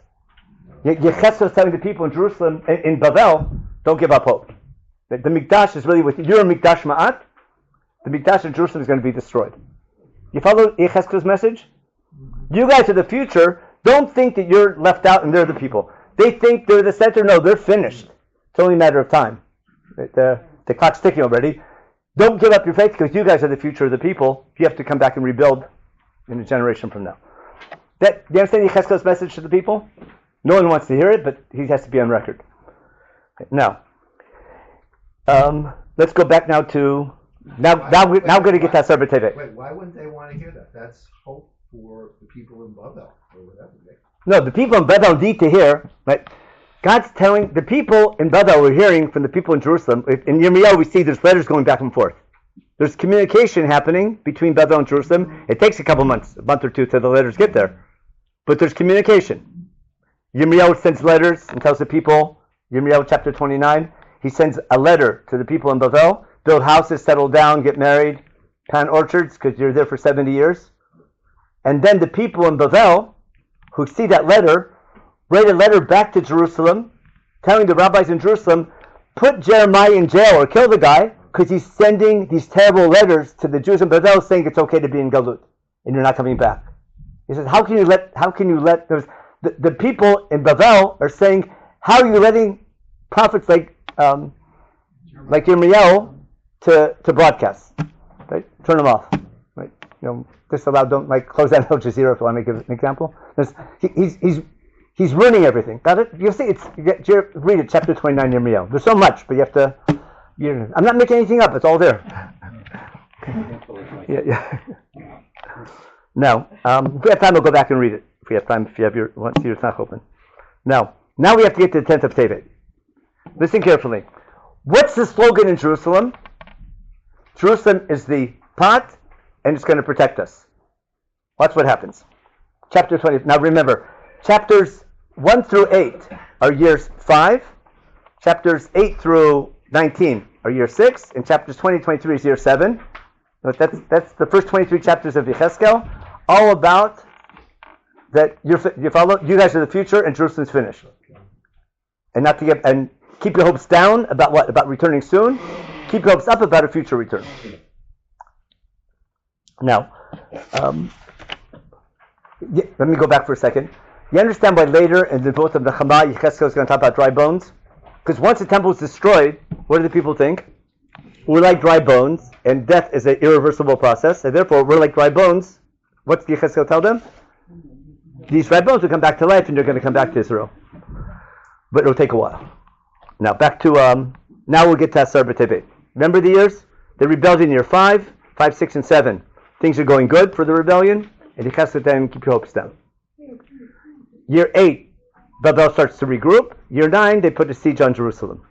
Yechezkel is telling the people in Jerusalem, in Babel, don't give up hope. The Mikdash is really with you. You're a Mikdash Ma'at. The Mikdash in Jerusalem is going to be destroyed. You follow Yechezkel's message? You guys are the future. Don't think that you're left out and they're the people. They think they're the center. No, they're finished. It's only a matter of time. The clock's ticking already. don't give up your faith because you guys are the future of the people. You have to come back and rebuild in a generation from now. Do you understand Yechezkel's message to the people? No one wants to hear it, but he has to be on record. Now, let's go back now to now we're going to get to Asar B'Tevet. Wait, why wouldn't they want to hear that? That's hope for the people in Babel or whatever. No, the people in Babel need to hear. Right? God's telling the people in Babel, we're hearing from the people in Jerusalem. In Yirmiyahu, we see there's letters going back and forth. There's communication happening between Babel and Jerusalem. It takes a month or two till the letters get there. But there's communication. Yirmiyahu sends letters and tells the people, Yirmiyahu chapter 29, he sends a letter to the people in Babel, build houses, settle down, get married, plant orchards, because you're there for 70 years. And then the people in Babel, who see that letter, write a letter back to Jerusalem, telling the rabbis in Jerusalem, put Jeremiah in jail or kill the guy, because he's sending these terrible letters to the Jews in Babel saying it's okay to be in Galut, and you're not coming back. He says, how can you let the people in Babel are saying, how are you letting prophets like Yirmiyahu to broadcast? Right? Turn them off. Right? Disallow, don't close down Al Jazeera if you want to give an example. He's ruining everything. Got it? You'll see read it, chapter 29 Yirmiyahu. There's so much, but you have to I'm not making anything up, it's all there. Yeah. Now, if we have time, we'll go back and read it. If we have time, if you want to see your Tanakh open. Now we have to get to the 10th of Tevet. Listen carefully. What's the slogan in Jerusalem? Jerusalem is the pot, and it's going to protect us. Watch what happens. Chapter 20. Now remember, chapters 1 through 8 are years 5. Chapters 8 through 19 are year 6. And chapters 20 23 is year 7. That's the first 23 chapters of Yechezkel, all about that you follow. You guys are the future, and Jerusalem's finished. And keep your hopes down about what? About returning soon. Keep your hopes up about a future return. Now, let me go back for a second. You understand why later in the book of Nehemiah, Yechezkel is going to talk about dry bones? Because once the temple is destroyed, what do the people think? We're like dry bones, and death is an irreversible process, and therefore we're like dry bones. What's Yechezkel tell them? These dry bones will come back to life, and they're going to come back to Israel. But it'll take a while. Now back to now we'll get to Asar B'Tevet. Remember the years? They rebelled in year 5, 6, and 7. Things are going good for the rebellion, and Yechezkel then keep your hopes down. Year 8, Babel starts to regroup. Year 9, they put a siege on Jerusalem.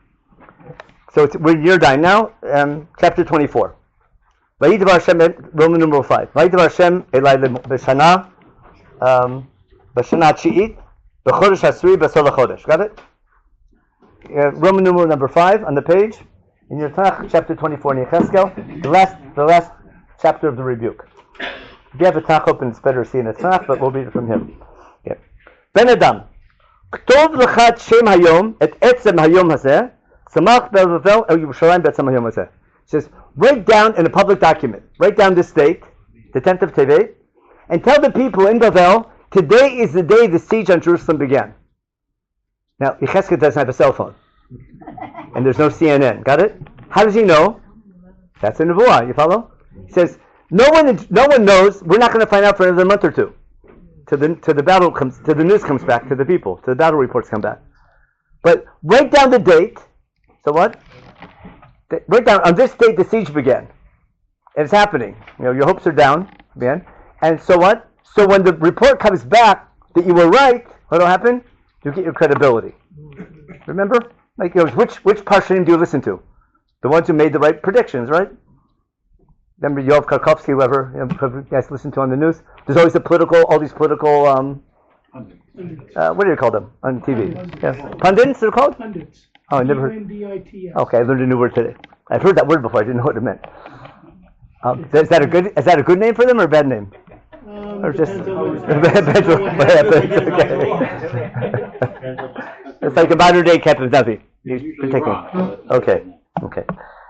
So we're in year 9 now, chapter 24. Vayidavar Hashem, Roman numeral 5. Vayidavar Hashem Elai b'shana Chi'it b'chodesh hasri b'sol chodesh. Got it? Roman numeral number 5 on the page. In your Tanakh, chapter 24 in Yechezkel, the last chapter of the rebuke. If you have a Tanakh open, it's better to see in a Tanakh, but we'll read it from him. Yeah. Ben Adam, Ktov l'chad shem hayom et etzem hayom hazeh, samach be'Bavel el Yerushalayim be'etzem hayom hazeh. It says, write down in a public document, write down this date, the 10th of Tevet, and tell the people in Bavel, today is the day the siege on Jerusalem began. Now, Yechezkel doesn't have a cell phone. And there's no CNN. Got it? How does he know? That's a nevuah. You follow? He says, no one knows. We're not going to find out for another month or two. Till the battle comes, till the news comes back to the people, till the battle reports come back. But write down the date. So what? Write down on this date the siege began. It's happening. Your hopes are down, man. And so what? So when the report comes back that you were right, what'll happen? You get your credibility. Remember? Which Parshanim do you listen to? The ones who made the right predictions, right? Remember Yoav Karkovsky, whoever you guys listen to on the news? There's always all these political, what do you call them on TV? Yes. Pundits, they're called? Pundits. Oh, I never heard. P-U-N-D-I-T-S. Okay, I learned a new word today. I've heard that word before, I didn't know what it meant. Is that a good name for them or a bad name? Or just it's like a modern day Cap of Navi. Okay.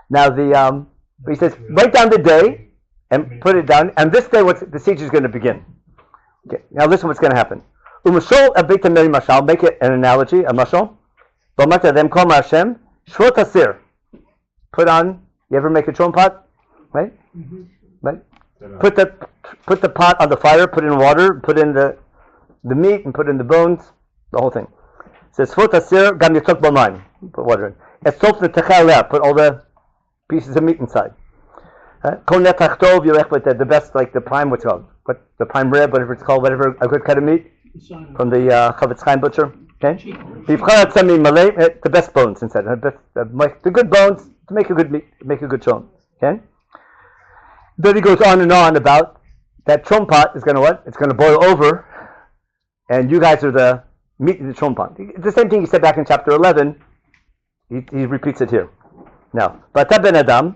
Now he says, write down the day and put it down. And this day, the siege is going to begin. Okay. Now listen, what's going to happen. Umashol abita meri mashal. Make it an analogy, a mashal. B'mata them kol Hashem shvot hasir. Put on. You ever make a chon pot? right? Right. Put the pot on the fire. Put in water. Put in the meat and put in the bones. The whole thing. It says Sfot Asir Gam Yitzok B'Mayim. Put water in. Etzot Netachal. Put all the pieces of meat inside. Kol Netach Tov Yerech with the best, like the prime, what's called, but the prime rib, whatever it's called, whatever, a good cut of meat from the Chavetz Chaim butcher. Okay. The best bones inside. The good bones to make a good meat, make a good chon. Okay. Then he goes on and on about that chon pot is going to what? It's going to boil over, and you guys are the meat in the chon pot. It's the same thing he said back in chapter 11. He repeats it here. Now, Bata Ben Adam.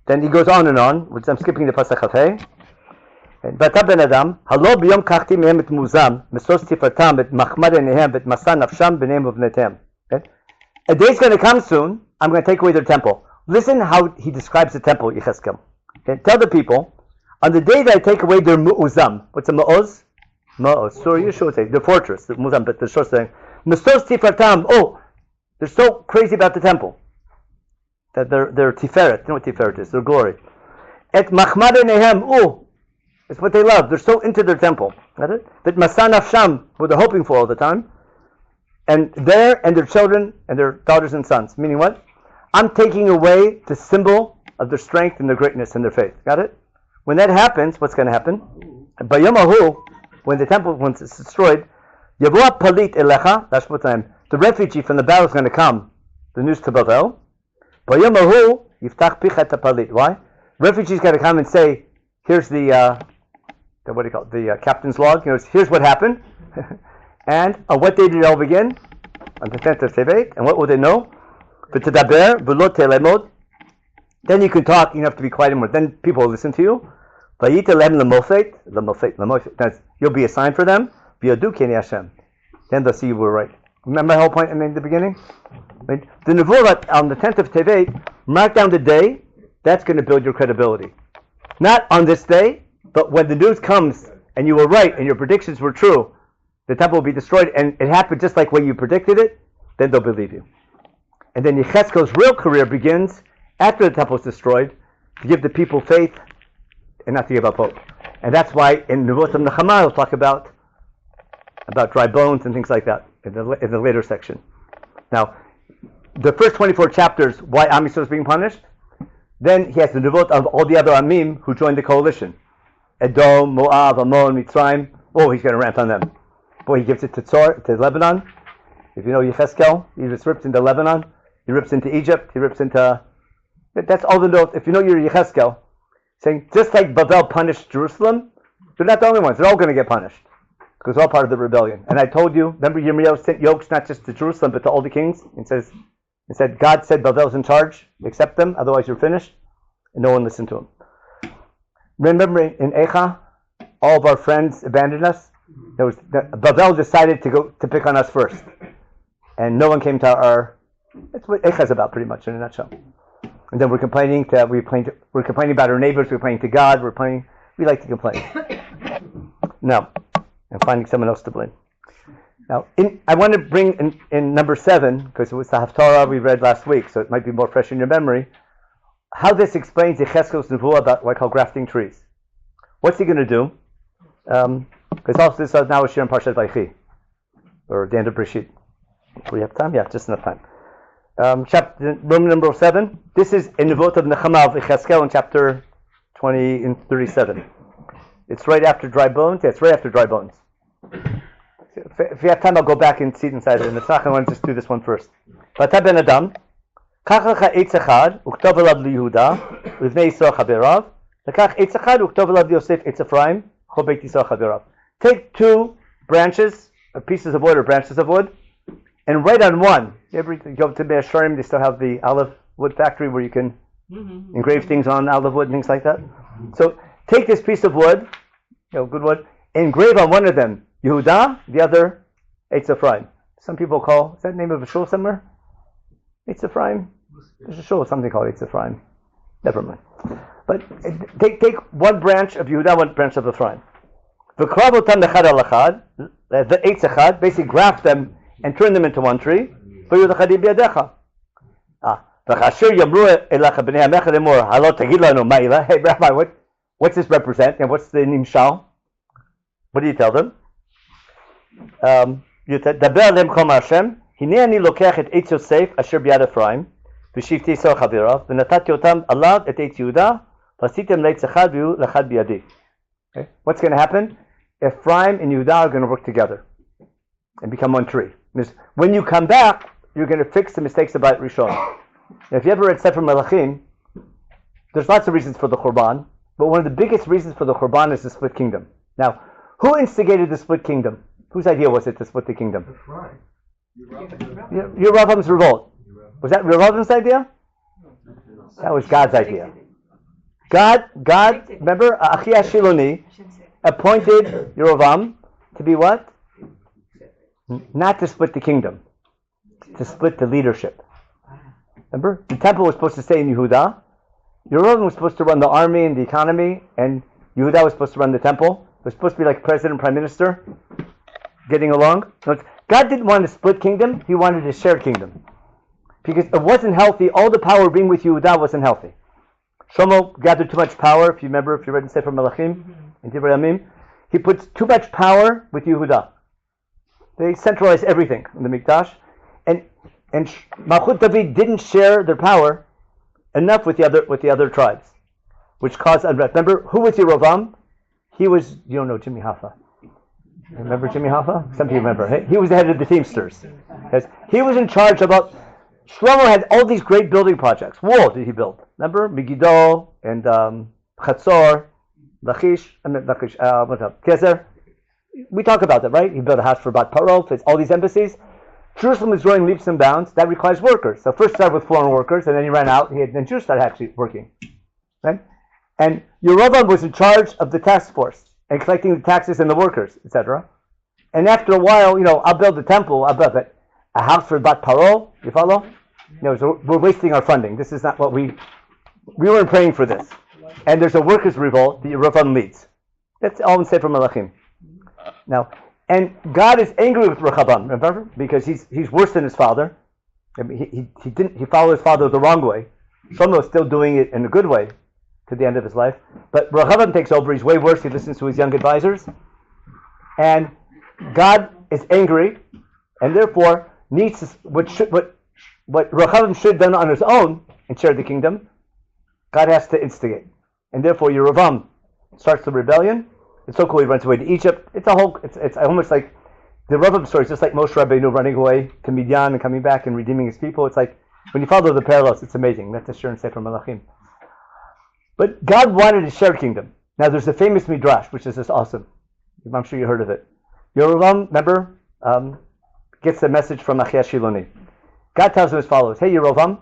Then he goes on and on, which I'm skipping the pasuk Chafei. Bata Ben Adam. Halo b'yom kachti mehem et muzam mesos tifatam et machmad enehem et masan nafsham b'neim uvnetem. A day's going to come soon. I'm going to take away their temple. Listen how he describes the temple, Yechezkel. Okay? Tell the people, on the day that I take away their mu'uzam. What's a mu'uz? Mu'uz. So you should say the fortress, the mu'uzam, but the short saying mesos tifatam. Oh, they're so crazy about the temple. That they're tiferet. You know what tiferet is? Their glory. Et machmad enehem. Oh, it's what they love. They're so into their temple. Got it? But masan nafsham, what they're hoping for all the time. And their children and their daughters and sons. Meaning what? I'm taking away the symbol of their strength and their greatness and their faith. Got it? When that happens, what's going to happen? Bayomahu, when the temple, once it's destroyed, Yavua palit elecha. That's what time. The refugee from the battle is going to come. The news to Bavel. Bayomahu yiftach pichat palit. Why? Refugees got to come and say, here's the what do you call it? The captain's log. You know, here's what happened. And on what day did it all begin? On the 10th of Tevet. And what will they know? V'tedaber v'lo telemod. Then you can talk. You don't have to be quiet anymore. Then people will listen to you. V'yitelem lemofet. You'll be a sign for them. V'yodu k'nei Hashem. Then they'll see you were right. Remember my whole point in the beginning? Right? The Nevuah on the 10th of Tevet, mark down the day. That's going to build your credibility. Not on this day, but when the news comes and you were right and your predictions were true, the temple will be destroyed and it happened just like when you predicted it, then they'll believe you. And then Yechezkel's real career begins after the temple is destroyed to give the people faith and not to give up hope. And that's why in Nevuot Nechama we'll talk about dry bones and things like that in the later section. Now, the first 24 chapters, why Am Yisrael is being punished. Then he has the Nevuot of all the other Amim who joined the coalition. Edom, Moab, Ammon, Mitzrayim. Oh, he's going to rant on them. Boy, he gives it to Lebanon. If you know Yechezkel, he just rips into Lebanon. He rips into Egypt. He rips into... That's all the notes. If you know your Yechezkel, saying, just like Babel punished Jerusalem, they're not the only ones. They're all going to get punished. Because they're all part of the rebellion. And I told you, remember Yirmiyahu sent yokes not just to Jerusalem, but to all the kings? He said, God said Babel's in charge. Accept them, otherwise you're finished. And no one listened to him. Remember in Echa, all of our friends abandoned us? Babel decided to pick on us first. And no one came to our... That's what Echa is about, pretty much, in a nutshell. And then we're complaining about our neighbors, we're complaining to God, we like to complain. Now, I'm finding someone else to blame. Now, I want to bring in number 7, because it was the Haftarah we read last week, so it might be more fresh in your memory, how this explains Yechezkel's Nevuah about what I call grafting trees. What's he going to do? Because also this is now a shir in Parshat Vaychi, or the end of Breshit. Do we have time? Yeah, just enough time. Chapter Roman number 7. This is a Nevuot of Nechama of Yechezkel in chapter 20 and 37. It's right after dry bones. Yeah, it's right after dry bones. If you have time, I'll go back and see it inside it. And if not, I want to just do this one first. V'ata ben Adam, kach lecha eitz echad, uktov elav liYehuda, u'ivnei Yisrael chaverav, lekach eitz echad, uktov elav liYosef eitz Ephraim, chol beit Yisrael chaverav. Take 2 branches, pieces of wood or branches of wood, and write on one. You go to Be'er Shorim, they still have the olive wood factory where you can engrave things on olive wood and things like that. So take this piece of wood, good wood, engrave on one of them Yehuda, the other Eitz Ephraim. Some people call, is that the name of a shul somewhere? Eitz Ephraim? There's a shul, something called Eitz Ephraim. Never mind. But take one branch of Yehuda, one branch of Ephraim. V'krav otam lechad al echad, the Eitz Echad, basically graft them and turn them into one tree. V'yu lechadim b'yadecha. Hey, Rabbi, what's this represent? And what's the nimshal? What do you tell them? דבר עליהם כל מהשם, הנה אני לוקח את עץ יוסף אשר ביד אפרים, ושבטי ישראל חבריו, ונתתי אותם עליו את עץ יהודה, ועשיתם לעץ אחד והוא לאחד בידי. What's going to happen? Ephraim and Yehuda are going to work together and become one tree. When you come back, you're going to fix the mistakes of Beit Rishon. Now, if you ever read Sefer Melachim, there's lots of reasons for the Churban, but one of the biggest reasons for the Churban is the split kingdom. Now, who instigated the split kingdom? Whose idea was it to split the kingdom? Yeravam's revolt. Was that Yeravam's idea? That was God's idea. God, remember, Achia Shiloni appointed Yerovam to be what? Not to split the kingdom, to split the leadership. Remember, the temple was supposed to stay in Yehuda. Yerovam was supposed to run the army and the economy, and Yehuda was supposed to run the temple. It was supposed to be like president, prime minister, getting along. God didn't want a split kingdom. He wanted a shared kingdom. Because it wasn't healthy. All the power being with Yehuda wasn't healthy. Shlomo gathered too much power. If you remember, if you read in Sefer Melachim, in Divrei Yamim, he puts too much power with Yehuda. They centralized everything in the Mikdash. And Malchut David didn't share their power enough with the other tribes, which caused unrest. Remember, who was Yerovam? He was, you don't know Jimmy Hoffa. Remember Jimmy Hoffa? Some people remember. He was the head of the Teamsters. Yes. He was in charge about, Shlomo had all these great building projects. Wall did he build? Remember? Megiddo and Chatzor, Lachish, Kezer. We talk about that, right? He built a house for Bat Paro, all these embassies. Jerusalem is growing leaps and bounds. That requires workers. So first started with foreign workers, and then he ran out. Then Jews started actually working. Right? And Yerovam was in charge of the task force and collecting the taxes and the workers, etc. And after a while, I'll build the temple. I'll build a house for Bat Paro. You follow? So we're wasting our funding. This is not what we weren't praying for this. And there's a workers' revolt that Yerovam leads. That's all in Sefer Melachim. Now, and God is angry with Rehoboam, remember? Because he's worse than his father. I mean, he followed his father the wrong way. Shlomo is still doing it in a good way to the end of his life. But Rehoboam takes over. He's way worse. He listens to his young advisors. And God is angry, and therefore needs to, what Rehoboam should have done on his own and shared the kingdom, God has to instigate. And therefore Yerovam starts the rebellion. It's so cool. He runs away to Egypt. It's almost like the Rehoboam story is just like Moshe Rabbeinu running away to Midian and coming back and redeeming his people. It's like when you follow the parallels, it's amazing. That's a sure and Sefer Melachim. But God wanted a shared kingdom. Now there's a famous midrash, which is just awesome. I'm sure you heard of it. Yerovam, remember, gets the message from Achia Shiloni. God tells him as follows: Hey Yerovam,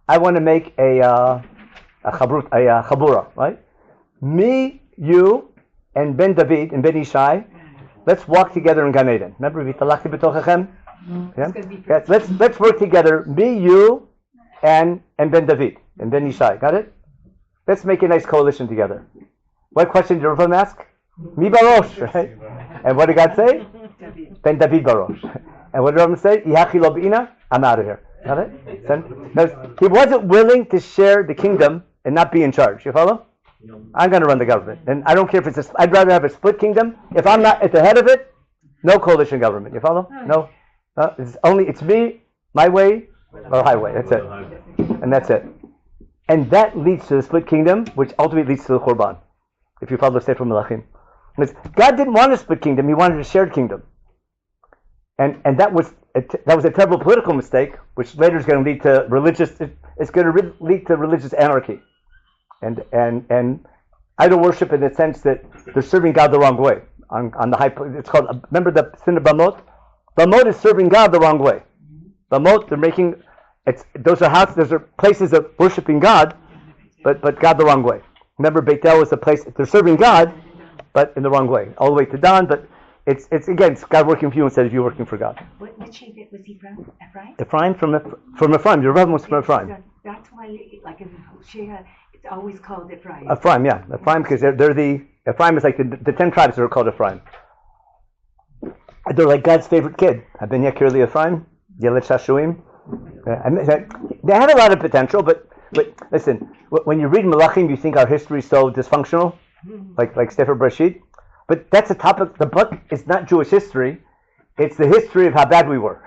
I want to make a chabura, right? Me, you, and Ben David and Ben Ishai, let's walk together in Gan Eden. Remember, v'talachti b'tochachem? Yeah? Let's work together. Me, you, and Ben David and Ben Ishai. Got it? Let's make a nice coalition together. What question did Yerovam ask? Mi barosh, right? And what did God say? Ben David barosh. And what did Yerovam say? Yachi lo b'ina. I'm out of here. Got it? Now, he wasn't willing to share the kingdom and not be in charge. You follow? I'm going to run the government, and I don't care if it's I'd rather have a split kingdom. If I'm not at the head of it, no coalition government. You follow? No, it's me, my way, or highway. That's it, and that's it. And that leads to the split kingdom, which ultimately leads to the Churban. If you follow Sefer Melachim, God didn't want a split kingdom; He wanted a shared kingdom, and that was a terrible political mistake, which later is going to lead to religious. It's going to lead to religious anarchy. And idol worship in the sense that they're serving God the wrong way. On the high, it's called. Remember the sin of Bamot? Bamot is serving God the wrong way. Bamot, they're making. Those are places of worshiping God, but God the wrong way. Remember, Beit El is a place they're serving God, but in the wrong way, all the way to Dan. But it's God working for you instead of you working for God. Which Shevet was he from? Ephraim? Ephraim from Ephraim. Your Rebbe was from Ephraim. That's why, like in Hosea, it's always called Ephraim. Ephraim, yeah, Ephraim, because they're the Ephraim is like the 10 tribes that are called Ephraim. They're like God's favorite kid. I've been Yakir Li Ephraim, Yelet Shashuim. They had a lot of potential, but listen, when you read Melachim, you think our history is so dysfunctional, like Sefer Bereshit. But that's a topic. The book is not Jewish history; it's the history of how bad we were.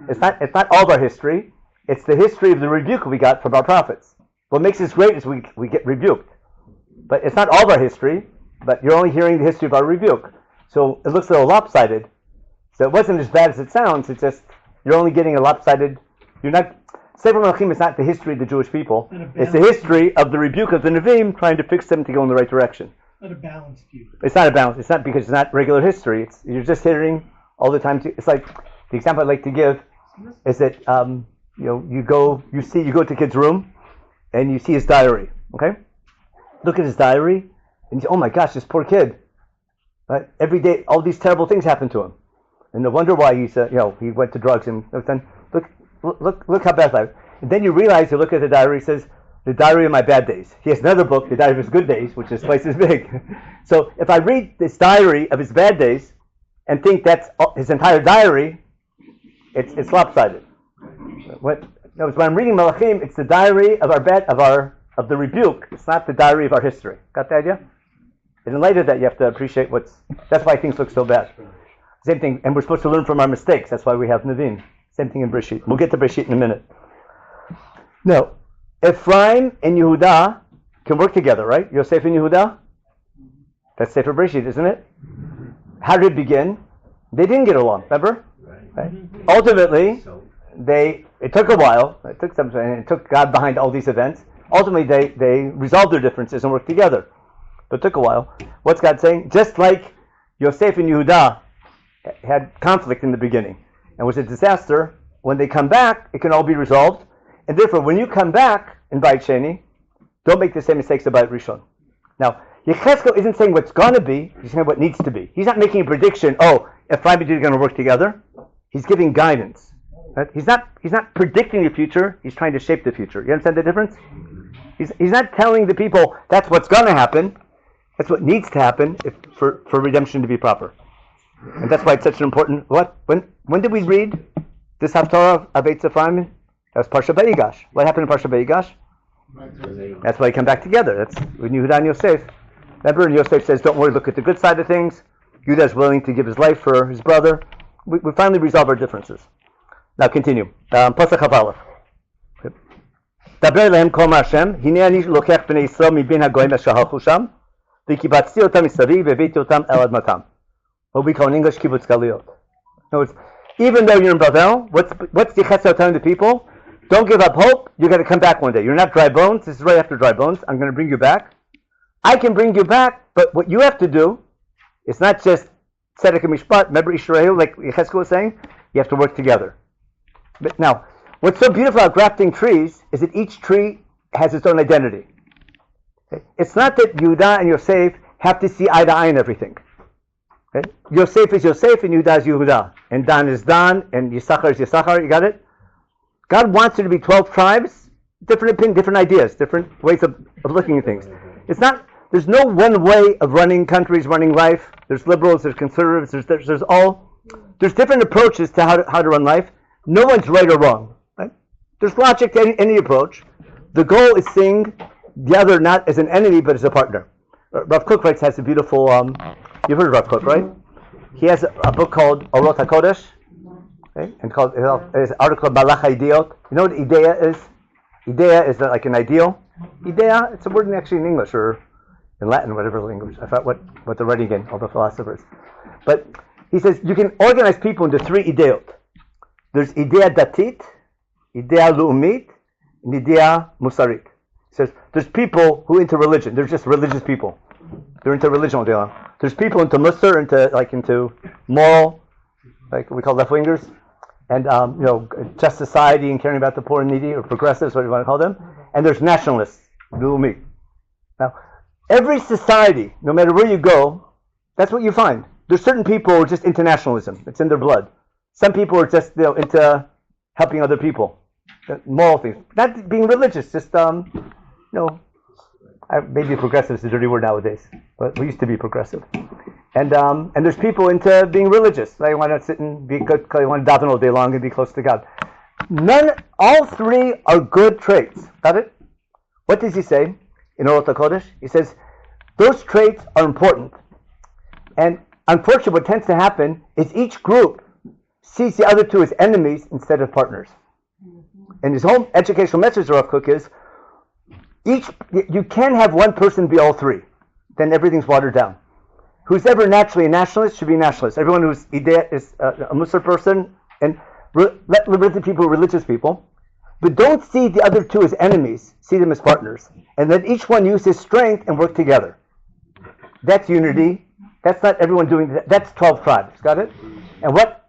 It's not all of our history. It's the history of the rebuke we got from our prophets. What makes us great is we get rebuked, but it's not all of our history. But you're only hearing the history of our rebuke, so it looks a little lopsided. So it wasn't as bad as it sounds. It's just you're only getting a lopsided. You're not. Sefer Melachim is not the history of the Jewish people. It's the history of the rebuke of the Nevi'im trying to fix them to go in the right direction. Not a balanced view. It's not a balance. It's not because it's not regular history. You're just hearing all the time. It's like the example I'd like to give is that you go to a kid's room and you see his diary. Okay, look at his diary and you say, oh my gosh, this poor kid. Right? Every day, all these terrible things happen to him, and no wonder why he went to drugs and then look how bad life. And then you realize, you look at the diary, it says, the diary of my bad days. He has another book, the diary of his good days, which is twice as big. So if I read this diary of his bad days and think that's his entire diary, it's lopsided. When I'm reading Melachim, it's the diary of of the rebuke. It's not the diary of our history. Got the idea? And in light of that, you have to appreciate that's why things look so bad. Same thing, and we're supposed to learn from our mistakes. That's why we have Nevi'im. Same thing in Bereshit. We'll get to Bereshit in a minute. No. Ephraim and Yehuda can work together, right? Yosef and Yehuda? That's Sefer Bereshit, isn't it? How did it begin? They didn't get along, remember? Right. Ultimately, it took a while. It took God behind all these events. Ultimately, they resolved their differences and worked together. But it took a while. What's God saying? Just like Yosef and Yehuda had conflict in the beginning and was a disaster, when they come back, it can all be resolved. And therefore, when you come back in Beit Sheni, don't make the same mistakes about Rishon. Now, Yechezkel isn't saying what's going to be, he's saying what needs to be. He's not making a prediction, Ephraim and Judah are going to work together. He's giving guidance. Right? He's not predicting the future, he's trying to shape the future. You understand the difference? He's not telling the people that's what's going to happen. That's what needs to happen for redemption to be proper. And that's why it's such an important... When did we read this Haftarah of Eitz Ephraim? That was Parsha Vayigash. What happened in Parsha Vayigash? That's why they come back together. That's when Yehuda and Yosef. Remember, and Yosef says, don't worry, look at the good side of things. Yehuda is willing to give his life for his brother. We finally resolve our differences. Now continue. Pasach Havalach. דבר אליהם כה מהשם, הנה אני לוקח בני ישראל מבין הגויים אשר הלכו שם, וקיבצתי אותם מסביב והבאתי אותם אל אדמתם. What we call in English kibbutz galuyot. Even though you're in Bavel, what's the Yechezkel telling the people? Don't give up hope. You're going to come back one day. You're not dry bones. This is right after dry bones. I'm going to bring you back. I can bring you back, but what you have to do, it's not just tzedek and mishpat. Remember Israel, like Yechezkel was saying? You have to work together. But now, what's so beautiful about grafting trees is that each tree has its own identity. Okay? It's not that Yehuda and Yosef have to see eye to eye in everything. Okay? Yosef is Yosef and Yehuda is Yehuda. And Dan is Dan and Yisachar is Yisachar. You got it? God wants there to be 12 tribes, different opinions, different ideas, different ways of looking at things. There's no one way of running countries, running life. There's liberals, there's conservatives, there's different approaches to how to run life. No one's right or wrong. Right? There's logic to any approach. The goal is seeing the other not as an enemy, but as a partner. Rav Kook has a beautiful, you've heard of Rav Kook, right? He has a book called Orot HaKodesh, okay? And it's an article about Malach HaIdeot. You know what idea is? Idea is like an ideal. Idea, it's a word actually in English or in Latin, whatever language. I forgot what they're writing in, all the philosophers. But he says you can organize people into 3 ideot. There's idea datit, idea lu'umit, and idea musarit. He says there's people who are into religion. They're just religious people. They're into religion all day long. There's people into Musar, into moral, like we call left-wingers, and just society and caring about the poor and needy, or progressives, whatever you want to call them. And there's nationalists, lu'umit. Now, every society, no matter where you go, that's what you find. There's certain people who are just into nationalism. It's in their blood. Some people are just into helping other people, moral things, not being religious. Just maybe progressive is a dirty word nowadays, but we used to be progressive. And there's people into being religious. They want to sit and be good. They want to daven all day long and be close to God. All three are good traits. Got it? What does he say in Orot HaKodesh? He says those traits are important. And unfortunately, what tends to happen is each group sees the other two as enemies instead of partners. And his whole educational message, Rav Kook, is you can have one person be all three. Then everything's watered down. Who's ever naturally a nationalist should be a nationalist. Everyone who's is a Muslim person, and let religious people, religious people. But don't see the other two as enemies. See them as partners. And let each one use his strength and work together. That's unity. That's not everyone doing that. That's 12 tribes. Got it? And what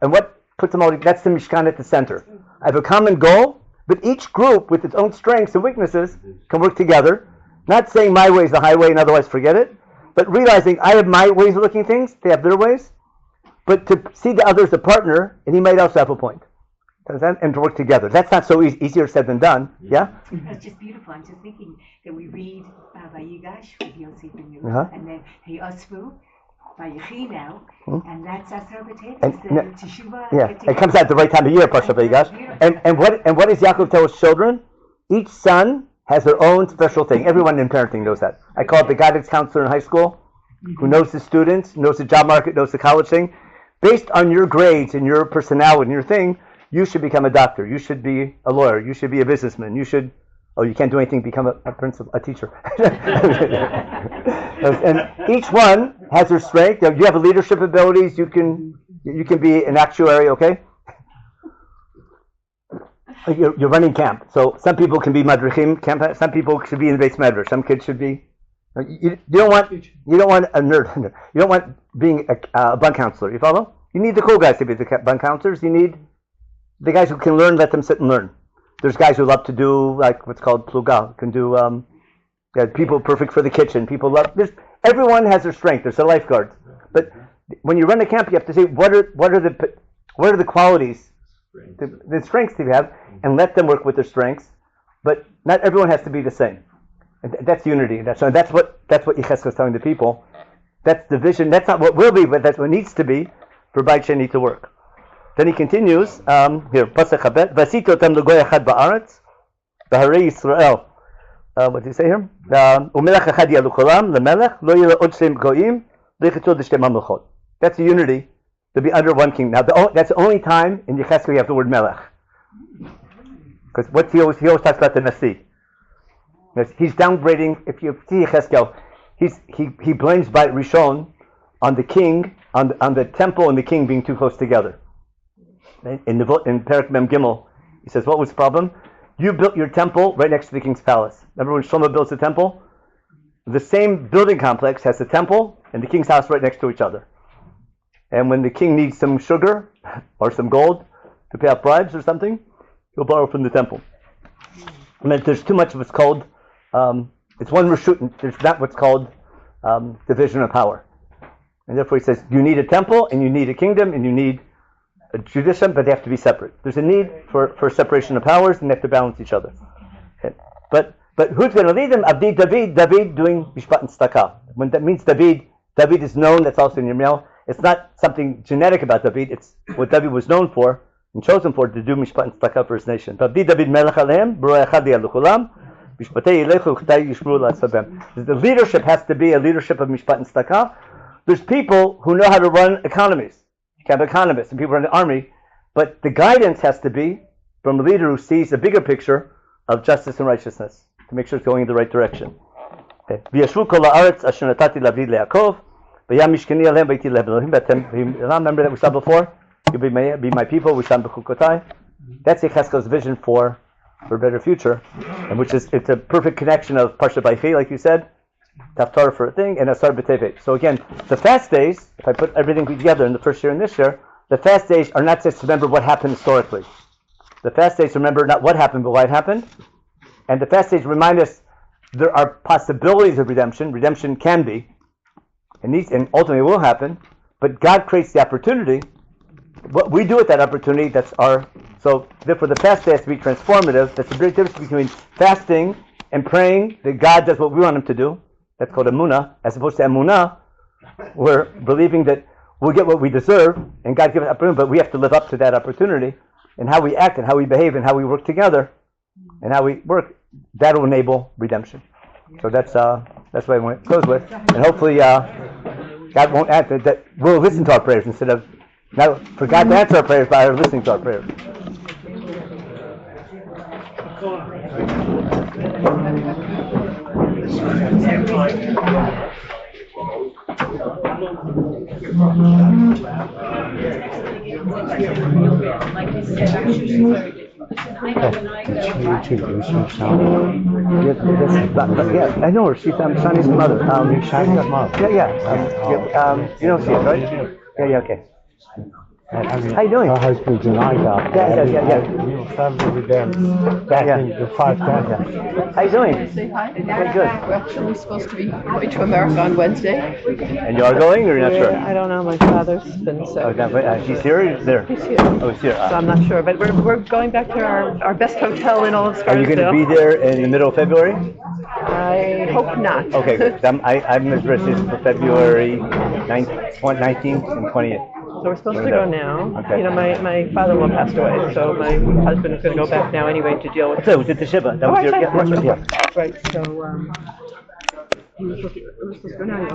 puts them all together? That's the Mishkan at the center. I have a common goal, but each group with its own strengths and weaknesses can work together. Not saying my way is the highway and otherwise forget it, but realizing I have my ways of looking at things, they have their ways. But to see the other as a partner, and he might also have a point. And to work together. That's not so easier said than done. Yeah? That's just beautiful. I'm just thinking that we read Vayigash with Yosef and Yehuda, and then Heyosvu, Vayechi now, and that's Asar B'Tevet, the Teshuvah. Yeah, it comes out at the right time of year, Pasha Vayigash. And what does Yaakov tell his children? Each son has their own special thing. Everyone in parenting knows that. I call it the guidance counselor in high school, who knows the students, knows the job market, knows the college thing. Based on your grades and your personality and your thing, you should become a doctor. You should be a lawyer. You should be a businessman. You should. Oh, you can't do anything. Become a principal, a teacher. And each one has their strength. You have leadership abilities. You can be an actuary. Okay. You're running camp. So some people can be madrichim camp. Some people should be in the base medrash. Some kids should be. You don't want a nerd. You don't want being a bunk counselor. You follow? You need the cool guys to be the bunk counselors. You need the guys who can learn, let them sit and learn. There's guys who love to do like what's called pluga, can do people perfect for the kitchen. People love everyone has their strength. There's a lifeguard. But when you run a camp, you have to say what are the qualities, the strengths that you have, and let them work with their strengths. But not everyone has to be the same. And that's unity. That's what Yechezkel is telling the people. That's the vision. That's not what will be, but that's what needs to be for Beit Sheni to work. Then he continues, here, Pasuk Chabet, Vasito tam l'goy echad ba'aretz, b'harei Yisrael. What does he say here? U'melech echad yalu kolam, l'melech, lo yila od shem goyim, l'yichitzol d'shtem hamlechot. That's the unity, to be under one king. Now, that's the only time in Yechezkel you have the word melech. Because he always talks about the Nasi. He's downgrading, if you see Yechezkel, he blames Beit Rishon on the king, on the temple and the king being too close together. In Perek Mem Gimel, he says, what was the problem? You built your temple right next to the king's palace. Remember when Shlomo builds the temple? The same building complex has the temple and the king's house right next to each other. And when the king needs some sugar or some gold to pay off bribes or something, he'll borrow from the temple. I mean, there's too much of what's called, it's one reshut, there's not what's called division of power. And therefore he says, you need a temple and you need a kingdom and you need a judicium, but they have to be separate. There's a need for separation of powers, and they have to balance each other. Okay. But who's going to lead them? Abdi David doing Mishpat and Tzedakah. When that means David is known, that's also in your mail. It's not something genetic about David, it's what David was known for and chosen for, to do Mishpat and Tzedakah for his nation. Abdi David melech alehem, b'ro echad yalu kulam, mishpatei yilechu ch'tai yishmru la'asabem. The leadership has to be a leadership of Mishpat and Tzedakah. There's people who know how to run economies. You have economists and people in the army, but the guidance has to be from a leader who sees a bigger picture of justice and righteousness to make sure it's going in the right direction. Remember that we saw before? You'll be my people. That's Yechezkel's vision for a better future, and it's a perfect connection of Parsha Vayechi, like you said, Haftarah for a thing, and Asar B'Tevet. So again, the fast days, if I put everything together in the first year and this year, the fast days are not just to remember what happened historically. The fast days remember not what happened, but why it happened. And the fast days remind us there are possibilities of redemption. Redemption can be, and ultimately will happen, but God creates the opportunity. What we do with that opportunity, so therefore the fast day has to be transformative. That's the big difference between fasting and praying that God does what we want Him to do. That's called emunah, as opposed to emunah, we're believing that we'll get what we deserve, and God gives us opportunity, but we have to live up to that opportunity. and how we act and how we behave and how we work together and how we work, that'll enable redemption. So that's what I want to close with, and hopefully God won't answer that. We'll listen to our prayers instead of not for God to answer our prayers by our listening to our prayers. Yeah, I know her. She's Shani's mother. Shani's mother. Yeah. You know she is, right? Yeah. Okay. How you doing? Her husband's an eye doctor. Yeah. We were traveling with them back in the 510. How you doing? Say hi. Very good. We're actually supposed to be going to America on Wednesday. And you are going, or you're not sure? I don't know. My father's been sick. She's here or he's there? He's here. Oh, he's here. So I'm not sure, but we're going back to our best hotel in all of Scarsdale. Are you going to be there in the middle of February? I hope not. Okay, good. I'm in reservations for February 19th and 20th. So we're supposed to go now. Okay. You know, my father-in-law passed away, so my husband is going to go back now anyway to deal with. So was it the Shiva? That was your, Right. yeah. Right. So we were supposed to go now.